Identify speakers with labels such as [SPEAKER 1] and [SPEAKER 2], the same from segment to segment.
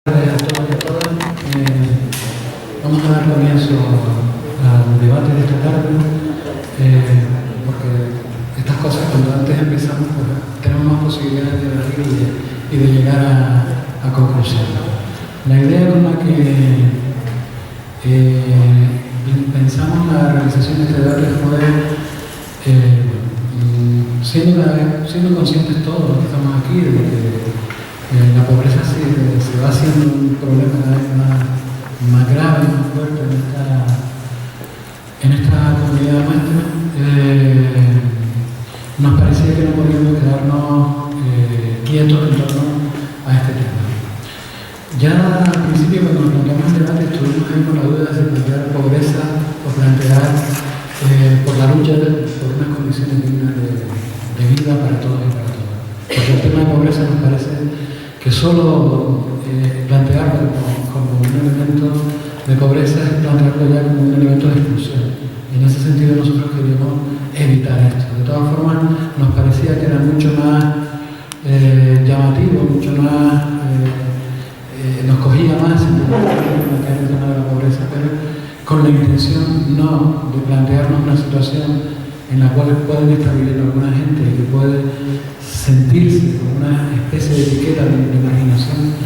[SPEAKER 1] Buenas tardes a todos y a todas. Vamos a dar comienzo al debate de esta tarde, porque estas cosas cuando antes empezamos pues, tenemos más posibilidades de debatir y de llegar a conclusiones. La idea con la que pensamos la realización de este debate fue siendo conscientes todos los que estamos aquí de que la pobreza se va haciendo un problema cada vez más grave, más fuerte en esta comunidad nuestra. Nos parecía que no podíamos quedarnos quietos en torno a este tema. Ya al principio, cuando nos planteamos el debate, estuvimos ahí con la duda de plantear pobreza o plantear por la lucha por unas condiciones dignas de vida para todos y para todas. Porque el tema de pobreza nos parece que solo plantearlo como un elemento de pobreza es plantearlo ya como un elemento de exclusión. Y en ese sentido nosotros queríamos evitar esto. De todas formas, nos parecía que era mucho más llamativo, mucho más, nos cogía más en plantear el tema de la pobreza, pero con la intención no de plantearnos una situación en la cual pueden estar viviendo alguna gente y que puede sentirse como una especie de etiqueta de marginación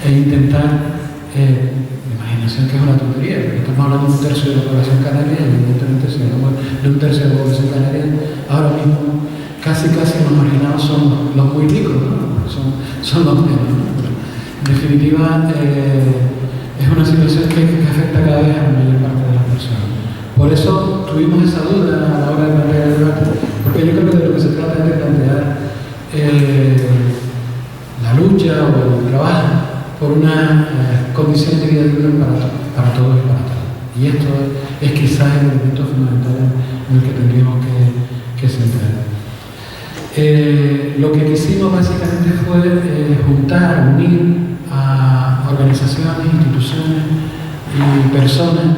[SPEAKER 1] e intentar, imaginación que es una tontería, porque estamos hablando de un tercio de la población canaria y evidentemente si hablamos de un tercio de la población canaria, ahora mismo casi los marginados son los muy ricos, ¿no? son los menos, ¿no? En definitiva, es una situación que afecta cada vez a la mayor parte de las personas. Por eso tuvimos esa duda a la hora de plantear el debate, porque yo creo que de lo que se trata es de plantear la lucha o el trabajo por una condición de vida digna para todos y para todas. Y esto es quizás el elemento fundamental en el que tendríamos que centrar. Lo que quisimos básicamente fue juntar, unir a organizaciones, instituciones y personas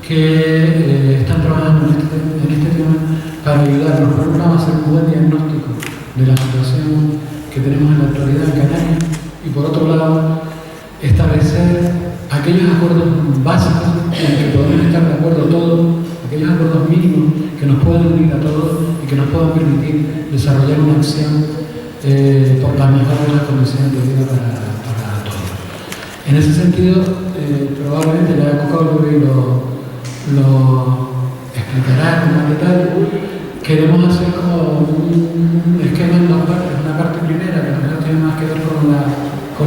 [SPEAKER 1] que están trabajando en este tema para ayudarnos, por un lado, a hacer un buen diagnóstico de la situación que tenemos en la actualidad en Canarias y por otro lado, establecer aquellos acuerdos básicos en que podemos estar de acuerdo todos, aquellos acuerdos mínimos que nos puedan unir a todos y que nos puedan permitir desarrollar una acción por la mejora de las condiciones de vida para todos. En ese sentido, probablemente ya Coco lo explicará con más detalle. Queremos hacer como un esquema en dos partes, una parte primera que no tiene más que ver con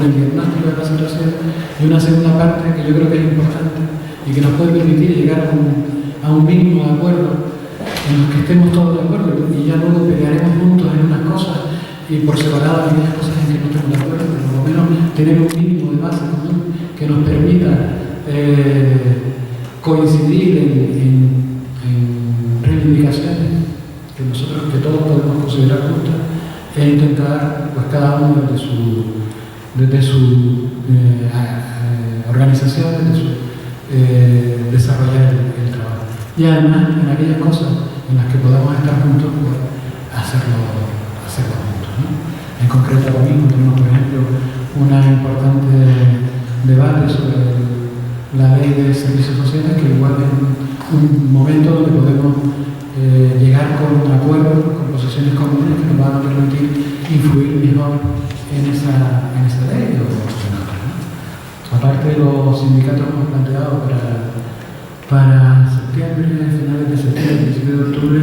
[SPEAKER 1] el diagnóstico de la situación y una segunda parte que yo creo que es importante y que nos puede permitir llegar a un mínimo de acuerdo en los que estemos todos de acuerdo y ya luego pelearemos juntos en unas cosas y por separado en aquellas cosas en que no estemos de acuerdo, pero por lo menos tener un mínimo de base común que nos permita coincidir en reivindicaciones que todos podemos considerar justas e intentar, pues cada uno desde su organización, desarrollar el trabajo. Y además, en aquellas cosas en las que podamos estar juntos, pues hacerlo juntos, ¿no? En concreto, ahora mismo tenemos, por ejemplo, un importante debate sobre la ley de servicios sociales, que igual es un momento donde podemos llegar con acuerdos, con posiciones comunes que nos van a permitir influir mejor en esa ley o en otras, ¿no? Aparte, los sindicatos hemos planteado para septiembre, finales de septiembre, principios de octubre,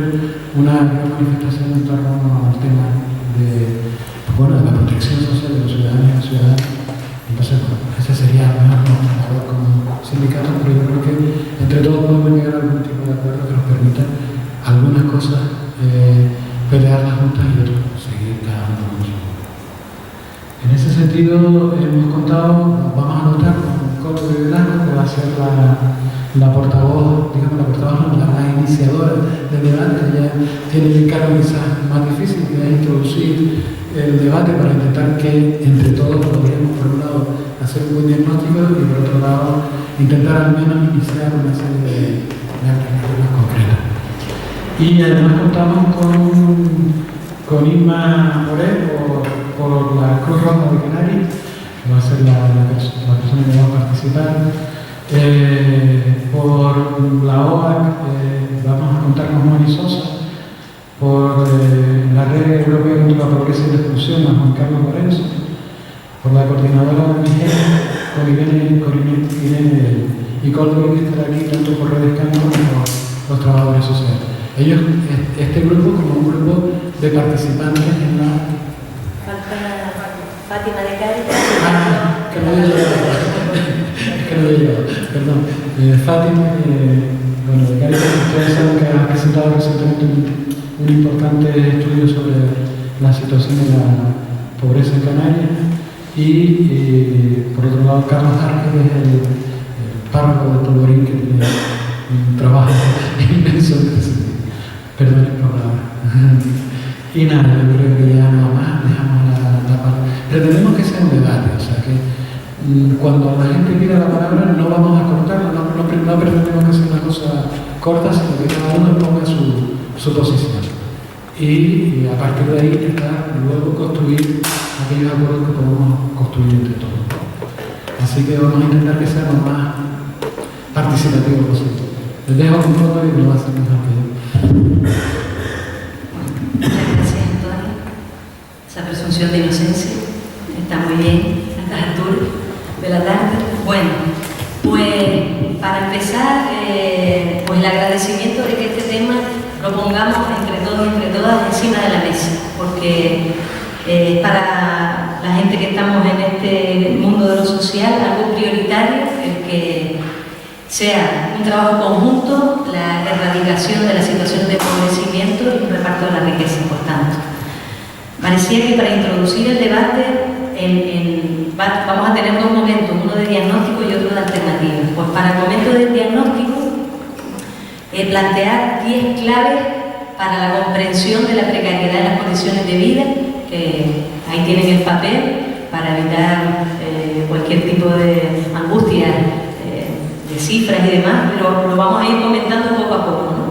[SPEAKER 1] una gran manifestación en torno al tema de la protección social de los ciudadanos y las ciudadanas. Entonces, ese sería mejor trabajar como sindicatos, pero yo creo que entre todos podemos llegar a algún tipo de acuerdo que nos permita algunas cosas pelearlas juntas y otras seguir cada uno con su. En ese sentido, hemos contado, vamos a notar con Coco de Velasco, que va a ser la portavoz, la iniciadora del debate. Ella tiene el encargo quizás más difícil, que es introducir el debate para intentar que entre todos podríamos, por un lado, hacer un buen diagnóstico y por otro lado, intentar al menos iniciar una serie de alternativas concretas. Y además contamos con Inma Morel por la Cruz Roja de Canarias, que va a ser la persona oportunidad de participar. Por la OAC vamos a contar con Moni Sosa, por la Red Europea contra la Pobreza y la Exclusión a Juan Carlos Lorenzo, por la coordinadora de Miguel, con Irene y Colby, que estará aquí tanto por Redes Can como por los trabajadores sociales. Ellos, este grupo como un grupo de participantes en la...
[SPEAKER 2] Falta Fátima de Cáritas.
[SPEAKER 1] Que no había llegado. Es que no había llegado, perdón. Fátima, bueno, de Cáritas, ustedes saben que ha presentado recientemente un importante estudio sobre la situación de la pobreza en Canarias. Y por otro lado, Carlos Arque, que es el párroco de Polvorín, que tiene un trabajo inmenso en ese sentido. Perdón por la... Y nada, yo creo que ya nada más dejamos la palabra. Pretendemos que sea un debate, o sea que cuando la gente pida la palabra no vamos a cortarla, no pretendemos que sea una cosa corta, sino que cada uno ponga su posición. Y a partir de ahí intentar luego construir aquellos acuerdos que podemos construir entre todos. Así que vamos a intentar que sea lo más participativo posible. Les dejo con todo y lo va a hacer mejor que yo.
[SPEAKER 2] Muchas gracias, Antonio. Esa presunción de inocencia está muy bien a estas alturas de la tarde. Bueno, pues para empezar, pues el agradecimiento de que este tema lo pongamos entre todos y entre todas encima de la mesa, porque para la gente que estamos en este mundo de lo social, algo prioritario el que sea un trabajo conjunto, la erradicación de las situaciones de empobrecimiento y un reparto de la riqueza, por tanto. Parecía que para introducir el debate vamos a tener dos momentos, uno de diagnóstico y otro de alternativas. Pues para el momento del diagnóstico, plantear 10 claves para la comprensión de la precariedad de las condiciones de vida, que ahí tienen el papel para evitar cualquier tipo de angustia, de cifras y demás, pero lo vamos a ir comentando poco a poco, ¿no?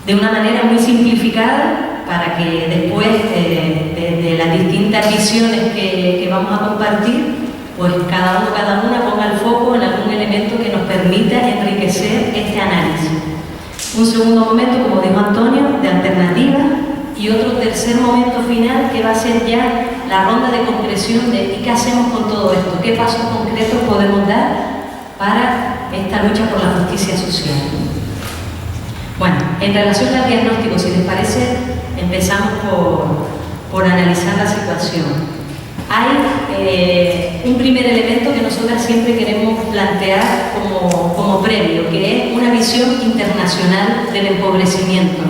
[SPEAKER 2] De una manera muy simplificada para que después de las distintas visiones que vamos a compartir, pues cada una ponga el foco en algún elemento que nos permita enriquecer este análisis. Un segundo momento, como dijo Antonio, de alternativas, y otro tercer momento final que va a ser ya la ronda de concreción de ¿y qué hacemos con todo esto? ¿Qué pasos concretos podemos dar para esta lucha por la justicia social? Bueno, en relación al diagnóstico, si les parece, empezamos por analizar la situación. Hay un primer elemento que nosotras siempre queremos plantear como previo, que es una visión internacional del empobrecimiento.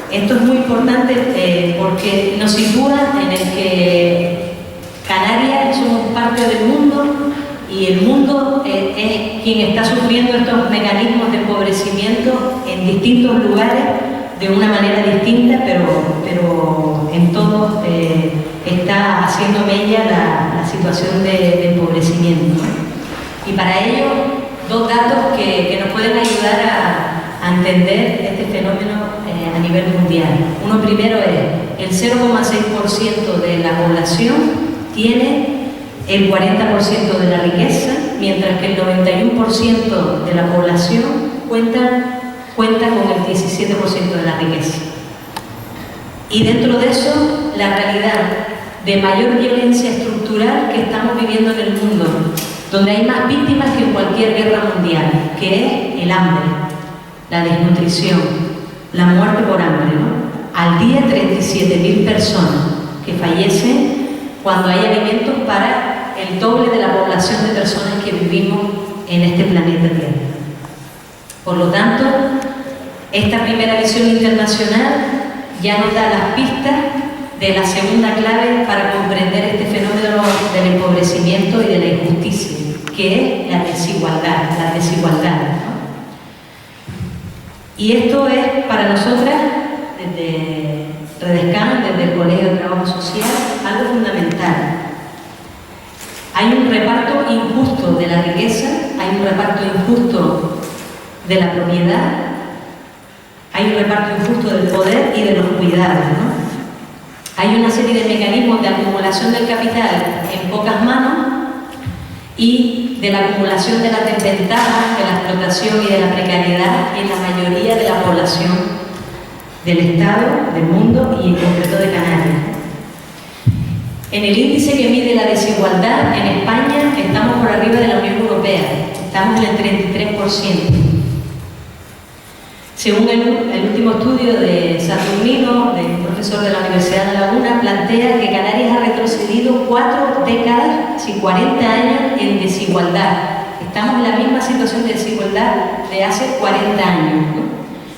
[SPEAKER 2] Esto es muy importante porque nos sitúa en el que Canarias somos parte del mundo y el mundo es quien está sufriendo estos mecanismos de empobrecimiento en distintos lugares de una manera distinta, pero en todos está haciendo mella la situación de empobrecimiento. Y para ello, dos datos que nos pueden ayudar a entender este fenómeno a nivel mundial. Uno primero es el 0,6% de la población tiene el 40% de la riqueza, mientras que el 91% de la población cuenta con el 17% de la riqueza. Y dentro de eso, la realidad de mayor violencia estructural que estamos viviendo en el mundo, donde hay más víctimas que en cualquier guerra mundial, que es el hambre, la desnutrición, la muerte por hambre, ¿no? Al día 37.000 personas que fallecen cuando hay alimentos para el doble de la población de personas que vivimos en este planeta Tierra. Por lo tanto, esta primera visión internacional ya nos da las pistas de la segunda clave para comprender este fenómeno del empobrecimiento y de la injusticia, que es la desigualdad, ¿no? Y esto es para nosotras, desde Redescan, desde el Colegio de Trabajo Social, algo fundamental. Hay un reparto injusto de la riqueza, hay un reparto injusto de la propiedad, hay un reparto injusto del poder y de los cuidados, ¿no? Hay una serie de mecanismos de acumulación del capital en pocas manos y de la acumulación de las desventajas, de la explotación y de la precariedad en la mayoría de la población del Estado, del mundo y en concreto de Canarias. En el índice que mide la desigualdad, en España estamos por arriba de la Unión Europea, estamos en el 33%. Según el último estudio de Saturnino, del profesor de la Universidad de La Laguna, plantea que Canarias ha retrocedido 4 décadas, 40 años en desigualdad. Estamos en la misma situación de desigualdad de hace 40 años, ¿no?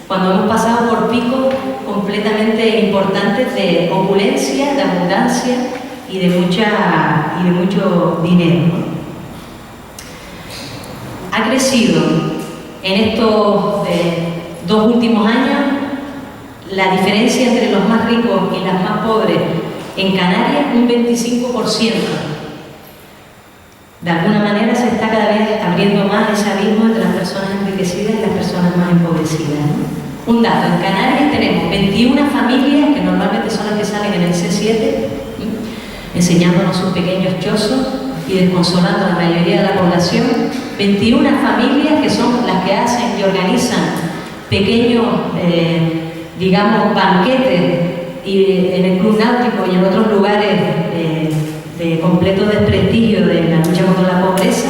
[SPEAKER 2] Cuando hemos pasado por picos completamente importantes de opulencia, de abundancia y de mucho dinero, ¿no? Ha crecido en estos 2 últimos años la diferencia entre los más ricos y las más pobres en Canarias un 25%. De alguna manera se está cada vez abriendo más ese abismo entre las personas enriquecidas y las personas más empobrecidas, ¿no? Un dato, en Canarias tenemos 21 familias, que normalmente son las que salen en el C7, enseñándonos sus pequeños chozos y desconsolando a la mayoría de la población. 21 familias que son las que hacen y organizan pequeños, digamos, banquetes en el Club Náutico y en otros lugares de completo desprestigio de la lucha contra la pobreza,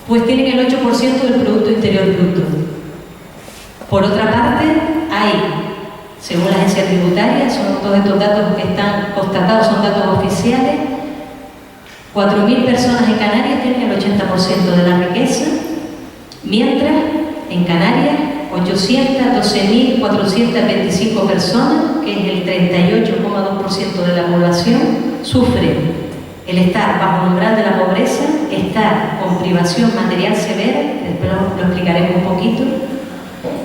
[SPEAKER 2] pues tienen el 8% del Producto Interior Bruto. Por otra parte, hay, según la agencia tributaria, todos estos datos que están constatados son datos oficiales, 4.000 personas en Canarias tienen el 80% de la riqueza, mientras en Canarias 812.425 personas, que es el 38,2% de la población, sufren el estar bajo el umbral de la pobreza, estar con privación material severa, que después lo explicaremos un poquito,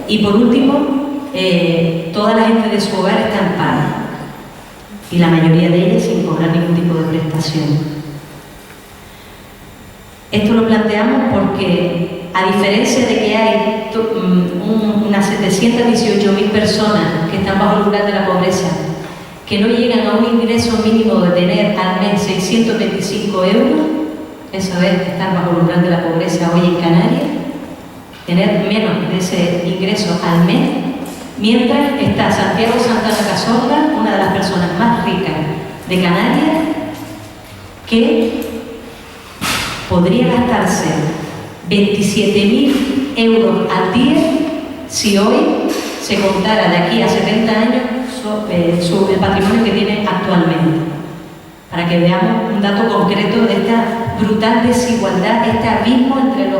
[SPEAKER 2] y por último, toda la gente de su hogar está en paro, y la mayoría de ellas sin cobrar ningún tipo de prestación. Esto lo planteamos porque, a diferencia de que hay unas 718.000 personas que están bajo el umbral de la pobreza, que no llegan a un ingreso mínimo de tener al mes 625 euros, eso es estar bajo el umbral de la pobreza hoy en Canarias, tener menos de ese ingreso al mes, mientras está Santiago Santana Cazorla, una de las personas más ricas de Canarias, que podría gastarse 27.000 euros al día si hoy se contara de aquí a 70 años el patrimonio que tiene actualmente. Para que veamos un dato concreto de esta brutal desigualdad, este abismo entre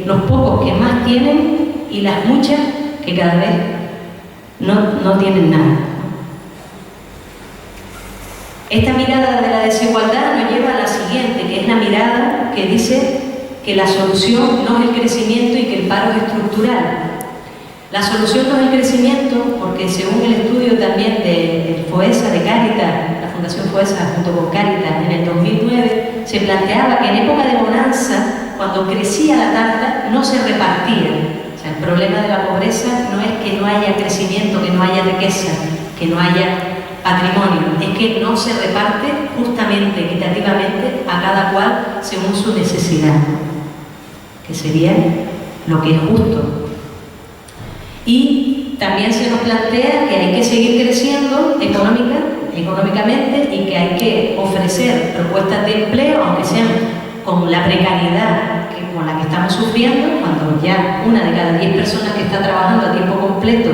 [SPEAKER 2] los pocos que más tienen y las muchas que cada vez no tienen nada. Esta mirada de la desigualdad nos lleva a la siguiente, que es la mirada que dice que la solución no es el crecimiento y que el paro es estructural. La solución no es el crecimiento porque, según el estudio también del FOESA, de Cáritas, la Fundación FOESA junto con Cáritas, en el 2009, se planteaba que en época de bonanza, cuando crecía la tarta, no se repartía. O sea, el problema de la pobreza no es que no haya crecimiento, que no haya riqueza, que no haya patrimonio, es que no se reparte justamente, equitativamente, a cada cual según su necesidad, que sería lo que es justo. Y también se nos plantea que hay que seguir creciendo económicamente y que hay que ofrecer propuestas de empleo, aunque sean con la precariedad con la que estamos sufriendo, cuando ya una de cada 10 personas que está trabajando a tiempo completo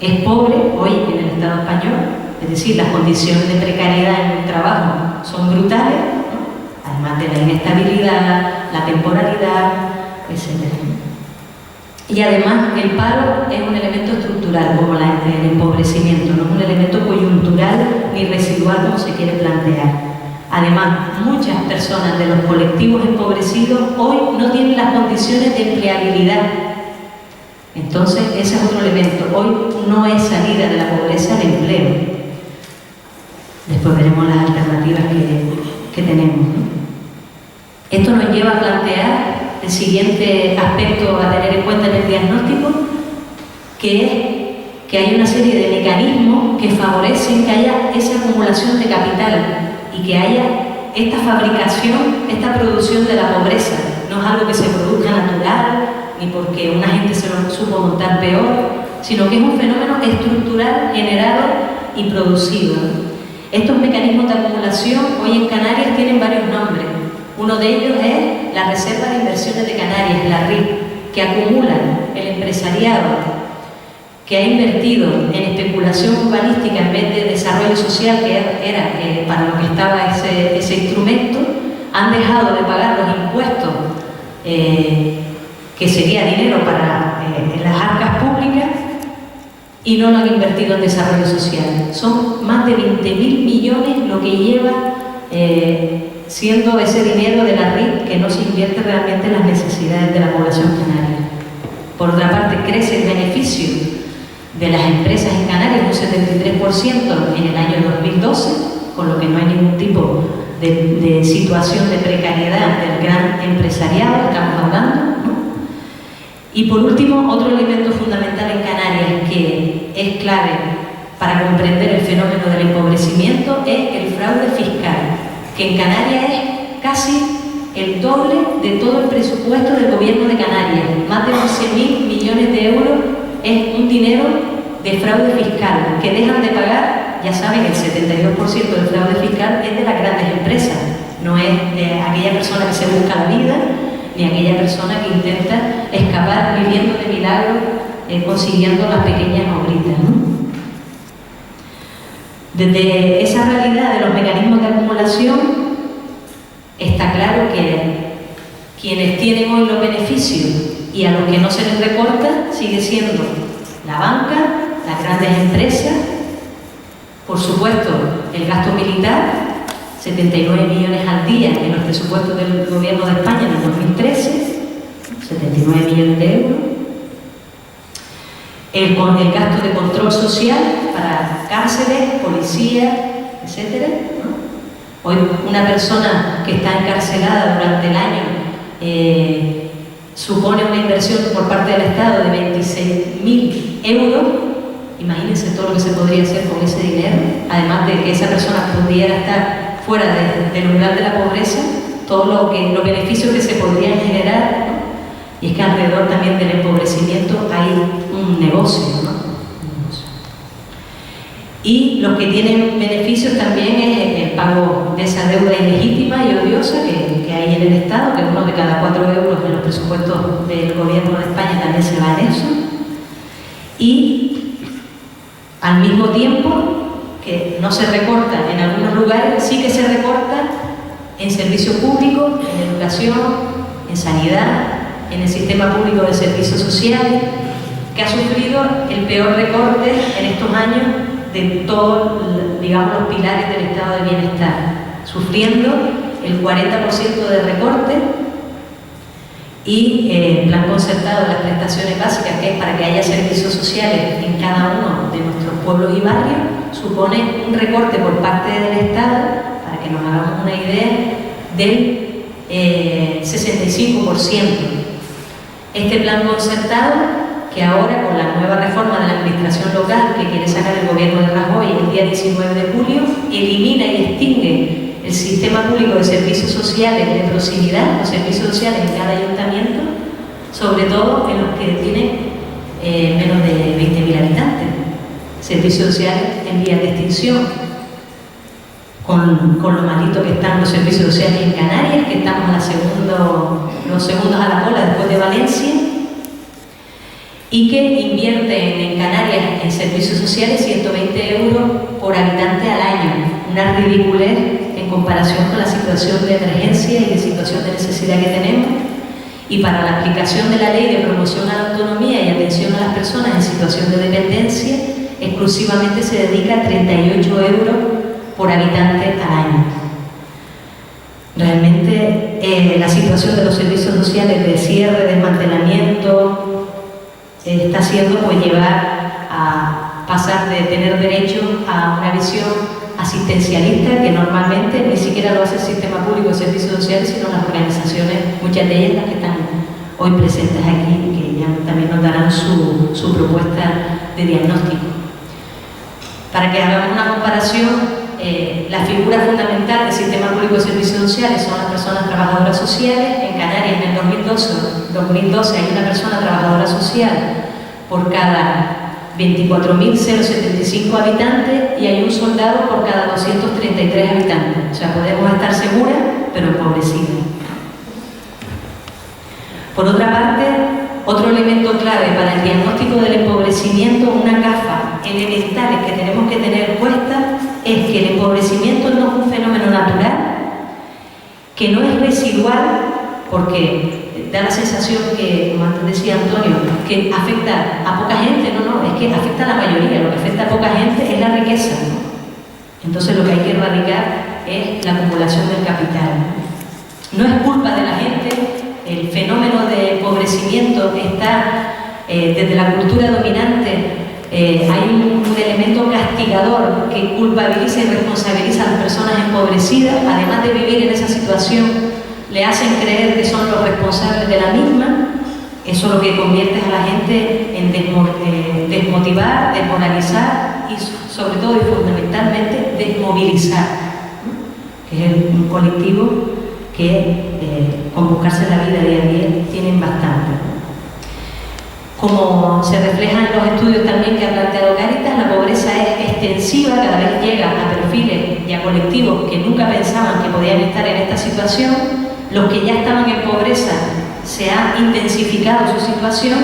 [SPEAKER 2] es pobre hoy en el Estado español. Es decir, las condiciones de precariedad en el trabajo son brutales, ¿no? Además de la inestabilidad, la temporalidad, etc. Y además el paro es un elemento estructural, como el empobrecimiento, no es un elemento coyuntural ni residual como se quiere plantear. Además, muchas personas de los colectivos empobrecidos hoy no tienen las condiciones de empleabilidad. Entonces, ese es otro elemento. Hoy no es salida de la pobreza el empleo. Después veremos las alternativas que tenemos, ¿no? Esto nos lleva a plantear el siguiente aspecto a tener en cuenta en el diagnóstico, que es que hay una serie de mecanismos que favorecen que haya esa acumulación de capital y que haya esta fabricación, esta producción de la pobreza no es algo que se produzca natural, ni porque una gente se lo supo montar peor, sino que es un fenómeno estructural, generado y producido. Estos mecanismos de acumulación hoy en Canarias tienen varios nombres. Uno de ellos es la Reserva de Inversiones de Canarias, la RIC, que acumula el empresariado que ha invertido en especulación urbanística en vez de desarrollo social, que era para lo que estaba ese instrumento. Han dejado de pagar los impuestos, que sería dinero para las arcas públicas, y no lo han invertido en desarrollo social. Son más de 20.000 millones lo que lleva siendo ese dinero de la RIC, que no se invierte realmente en las necesidades de la población canaria. Por otra parte, crece el beneficio de las empresas en Canarias un 73% en el año 2012, con lo que no hay ningún tipo de situación de precariedad del gran empresariado, estamos hablando, ¿no? Y por último, otro elemento fundamental en Canarias que es clave para comprender el fenómeno del empobrecimiento es el fraude fiscal, que en Canarias es casi el doble de todo el presupuesto del gobierno de Canarias. Más de 11.000 millones de euros es un dinero de fraude fiscal que dejan de pagar. Ya saben, el 72% del fraude fiscal es de las grandes empresas, no es de aquella persona que se busca la vida, ni aquella persona que intenta escapar viviendo de milagro, consiguiendo las pequeñas obritas, ¿no? Desde esa realidad de los mecanismos de acumulación, está claro que quienes tienen hoy los beneficios y a los que no se les recorta sigue siendo la banca, las grandes empresas, por supuesto el gasto militar, 79 millones al día en los presupuestos del gobierno de España en el 2013, 79 millones de euros. El gasto de control social para cárceles, policías, etc., ¿no? Hoy una persona que está encarcelada durante el año supone una inversión por parte del Estado de 26.000 euros. Imagínense todo lo que se podría hacer con ese dinero, además de que esa persona pudiera estar fuera del umbral de la pobreza, todos los beneficios que se podrían generar, ¿no? Y es que alrededor también del empobrecimiento hay un negocio, ¿no? Y los que tienen beneficios también es el pago de esa deuda ilegítima y odiosa que hay en el Estado, que uno de cada 4 euros en los presupuestos del gobierno de España también se va en eso. Y al mismo tiempo que no se recorta en algunos lugares, sí que se recorta en servicios públicos, en educación, en sanidad, en el sistema público de servicios sociales, que ha sufrido el peor recorte en estos años de todos, digamos, los pilares del estado de bienestar, sufriendo el 40% de recorte, y el plan concertado de las prestaciones básicas, que es para que haya servicios sociales en cada uno de nuestros pueblos y barrios, supone un recorte por parte del Estado, para que nos hagamos una idea, del 65%. Este plan concertado, que ahora con la nueva reforma de la administración local que quiere sacar el gobierno de Rajoy el día 19 de julio, elimina y extingue el sistema público de servicios sociales de proximidad, los servicios sociales en cada ayuntamiento, sobre todo en los que tienen menos de 20.000 habitantes. Servicios sociales en vías de extinción, con lo malito que están los servicios sociales en Canarias, que estamos los segundos a la cola después de Valencia, y que invierten en Canarias en servicios sociales 120 euros por habitante al año, una ridiculez en comparación con la situación de emergencia y de situación de necesidad que tenemos. Y para la aplicación de la Ley de Promoción a la Autonomía y Atención a las Personas en situación de dependencia, exclusivamente se dedica 38 euros por habitante al año. Realmente la situación de los servicios sociales de cierre, desmantelamiento, está haciendo pues llevar a pasar de tener derecho a una visión asistencialista, que normalmente ni siquiera lo hace el sistema público de servicios sociales, sino las organizaciones, muchas de ellas las que están hoy presentes aquí, que ya también nos darán su propuesta de diagnóstico. Para que hagamos una comparación, la figura fundamental del sistema público de servicios sociales son las personas trabajadoras sociales. En Canarias, en el 2012 hay una persona trabajadora social por cada 24.075 habitantes y hay un soldado por cada 233 habitantes. O sea, podemos estar seguras, pero empobrecidas. Por otra parte, otro elemento clave para el diagnóstico del empobrecimiento, una gafa elementales que tenemos que tener puesta, es que el empobrecimiento no es un fenómeno natural, que no es residual, porque da la sensación que, como antes decía Antonio, que afecta a poca gente. No, es que afecta a la mayoría. Lo que afecta a poca gente es la riqueza, ¿no? Entonces lo que hay que erradicar es la acumulación del capital. No es culpa de la gente. El fenómeno de empobrecimiento está desde la cultura dominante. Hay un elemento castigador que culpabiliza y responsabiliza a las personas empobrecidas. Además de vivir en esa situación, le hacen creer que son los responsables de la misma. Eso lo que convierte a la gente en desmotivar, desmoralizar y sobre todo y fundamentalmente desmovilizar, ¿no? Que es un colectivo que con buscarse la vida día a día tienen bastante, ¿no? Como se refleja en los estudios también que ha planteado Cáritas, la pobreza es extensiva, cada vez llega a perfiles y a colectivos que nunca pensaban que podían estar en esta situación. Los que ya estaban en pobreza, se ha intensificado su situación,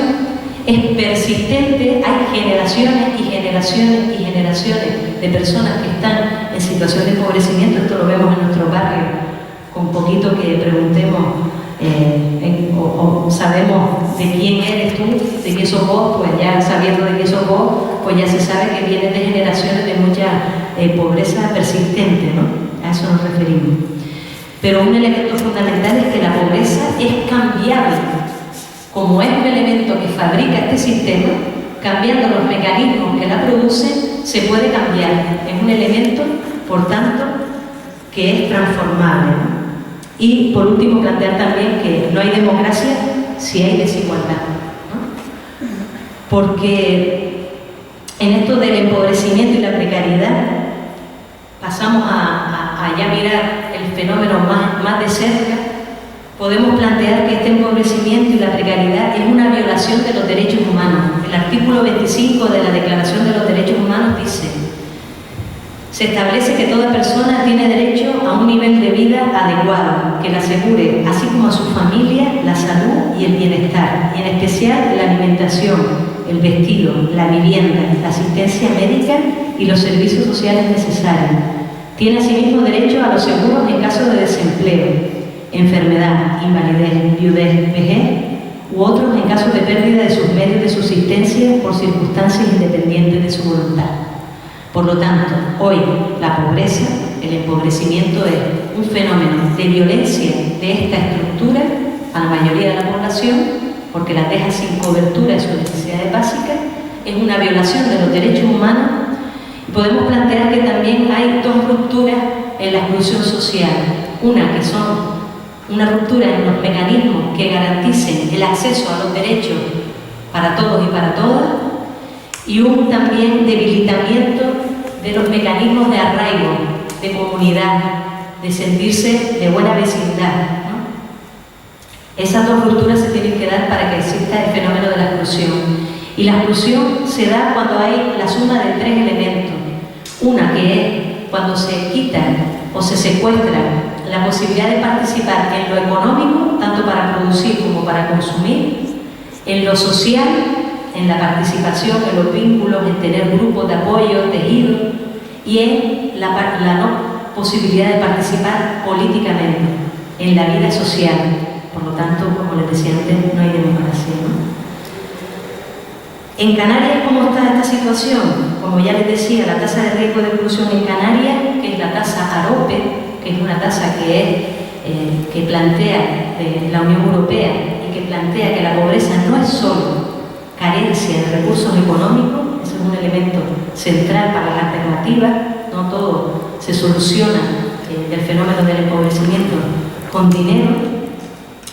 [SPEAKER 2] es persistente, hay generaciones y generaciones y generaciones de personas que están en situación de empobrecimiento. Esto lo vemos en nuestro barrio. Con poquito que preguntemos o sabemos de quién eres tú, de quién sos vos, pues ya sabiendo de quién sos vos, pues ya se sabe que vienen de generaciones de mucha pobreza persistente, ¿no? A eso nos referimos. Pero un elemento fundamental es que la pobreza es cambiable. Como es un elemento que fabrica este sistema, cambiando los mecanismos que la producen, se puede cambiar. Es un elemento, por tanto, que es transformable, ¿no? Y por último, plantear también que no hay democracia si hay desigualdad, ¿no? Porque en esto del empobrecimiento y la precariedad pasamos a ya mirar el fenómeno más de cerca. Podemos plantear que este empobrecimiento y la precariedad es una violación de los derechos humanos. El artículo 25 de la Declaración de los Derechos Humanos dice: se establece que toda persona tiene derecho a un nivel de vida adecuado, que le asegure, así como a su familia, la salud y el bienestar, y en especial la alimentación, el vestido, la vivienda, la asistencia médica y los servicios sociales necesarios. Tiene asimismo derecho a los seguros en caso de desempleo, enfermedad, invalidez, viudez, vejez u otros en caso de pérdida de sus medios de subsistencia por circunstancias independientes de su voluntad. Por lo tanto, hoy la pobreza, el empobrecimiento es un fenómeno de violencia de esta estructura a la mayoría de la población, porque la deja sin cobertura en sus necesidades básicas, es una violación de los derechos humanos. Y podemos plantear que también hay dos rupturas en la exclusión social. Una que son una ruptura en los mecanismos que garanticen el acceso a los derechos para todos y para todas, y un también debilitamiento de los mecanismos de arraigo, de comunidad, de sentirse de buena vecindad, ¿no? Esas dos rupturas se tienen que dar para que exista el fenómeno de la exclusión. Y la exclusión se da cuando hay la suma de tres elementos. Una que es cuando se quita o se secuestra la posibilidad de participar en lo económico, tanto para producir como para consumir, en lo social, en la participación, en los vínculos, en tener grupos de apoyo, tejidos, y en la no posibilidad de participar políticamente en la vida social. Por lo tanto, como les decía antes, no hay democracia, ¿no? En Canarias, ¿cómo está esta situación? Como ya les decía, la tasa de riesgo de exclusión en Canarias, que es la tasa AROPE, que es una tasa que plantea la Unión Europea y que plantea que la pobreza no es solo carencia de recursos económicos, ese es un elemento central para las alternativas. No todo se soluciona del fenómeno del empobrecimiento con dinero.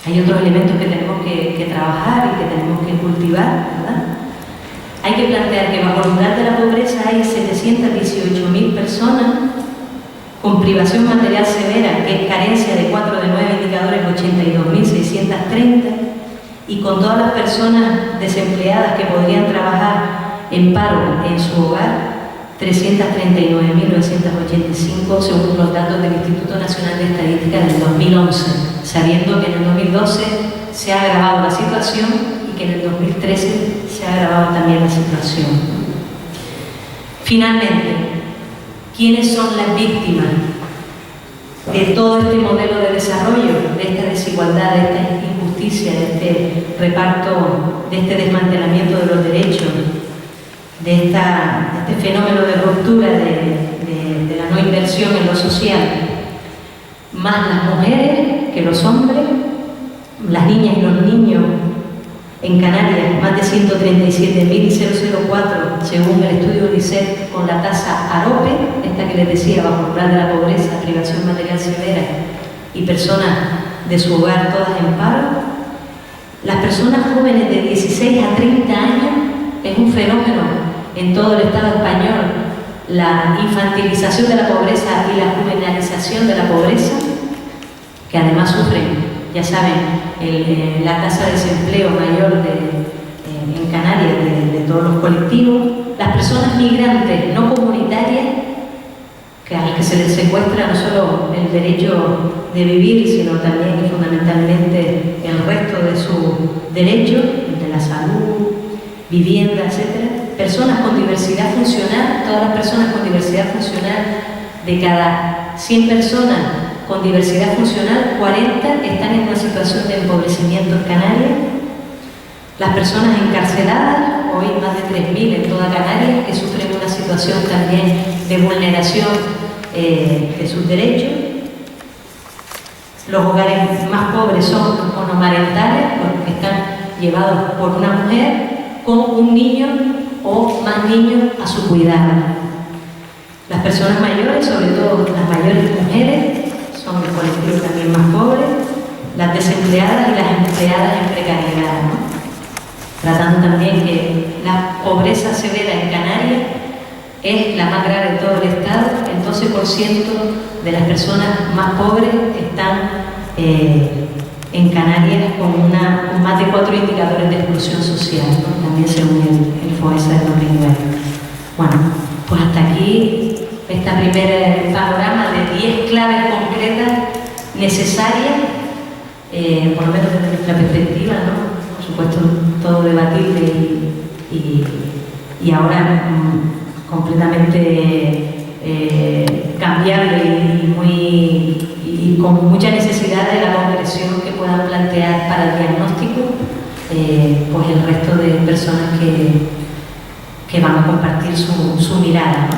[SPEAKER 2] Hay otros elementos que tenemos que trabajar y que tenemos que cultivar, ¿verdad? Hay que plantear que bajo el umbral de la pobreza hay 718.000 personas con privación material severa, que es carencia de 4 de 9 indicadores, 82.630, y con todas las personas desempleadas que podrían trabajar en paro en su hogar, 339.985 según los datos del Instituto Nacional de Estadística del 2011, sabiendo que en el 2012 se ha agravado la situación y que en el 2013 se ha agravado también la situación. Finalmente, ¿quiénes son las víctimas de todo este modelo de desarrollo, de esta desigualdad, de esta injusticia, de este reparto, de este desmantelamiento de los derechos, de este fenómeno de ruptura de la no inversión en lo social? Más las mujeres que los hombres, las niñas y los niños. En Canarias, más de 137.004, según el estudio UNICEF, con la tasa AROPE, esta que les decía, bajo el umbral de la pobreza, privación material severa, y personas de su hogar todas en paro. Las personas jóvenes de 16 a 30 años es un fenómeno en todo el Estado español, la infantilización de la pobreza y la juvenilización de la pobreza, que además sufren, ya saben, la tasa de desempleo mayor en Canarias de todos los colectivos. Las personas migrantes no comunitarias, que a las que se les secuestra no solo el derecho de vivir, sino también y fundamentalmente el resto de sus derechos, de la salud, vivienda, etc. Personas con diversidad funcional, todas las personas con diversidad funcional, de cada 100 personas con diversidad funcional, 40 están en una situación de empobrecimiento en Canarias. Las personas encarceladas, hoy más de 3.000 en toda Canarias, que sufren una situación también de vulneración de sus derechos. Los hogares más pobres son los monomarentales, los que están llevados por una mujer con un niño o más niños a su cuidado. Las personas mayores, sobre todo las mayores mujeres, son el colectivo también más pobre, las desempleadas y las empleadas en precariedad, ¿no? Tratando también que la pobreza severa en Canarias es la más grave de todo el Estado. El 12% de las personas más pobres están en Canarias con más de 4 indicadores de exclusión social, ¿no? También según el FOESA del 2009. Bueno, pues hasta aquí este primer panorama de 10 claves concretas necesarias, por lo menos desde nuestra perspectiva, ¿no? Por supuesto, todo debatible y ahora completamente cambiable y con mucha necesidad de la concreción que puedan plantear para el diagnóstico, pues el resto de personas que van a compartir su mirada, ¿no?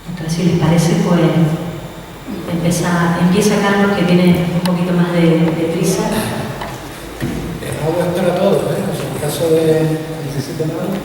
[SPEAKER 2] Entonces, si les parece, pues empieza Carlos, que tiene un poquito más de prisa.
[SPEAKER 3] Vamos a estar a todos, ¿eh? En el caso de 17 de mayo.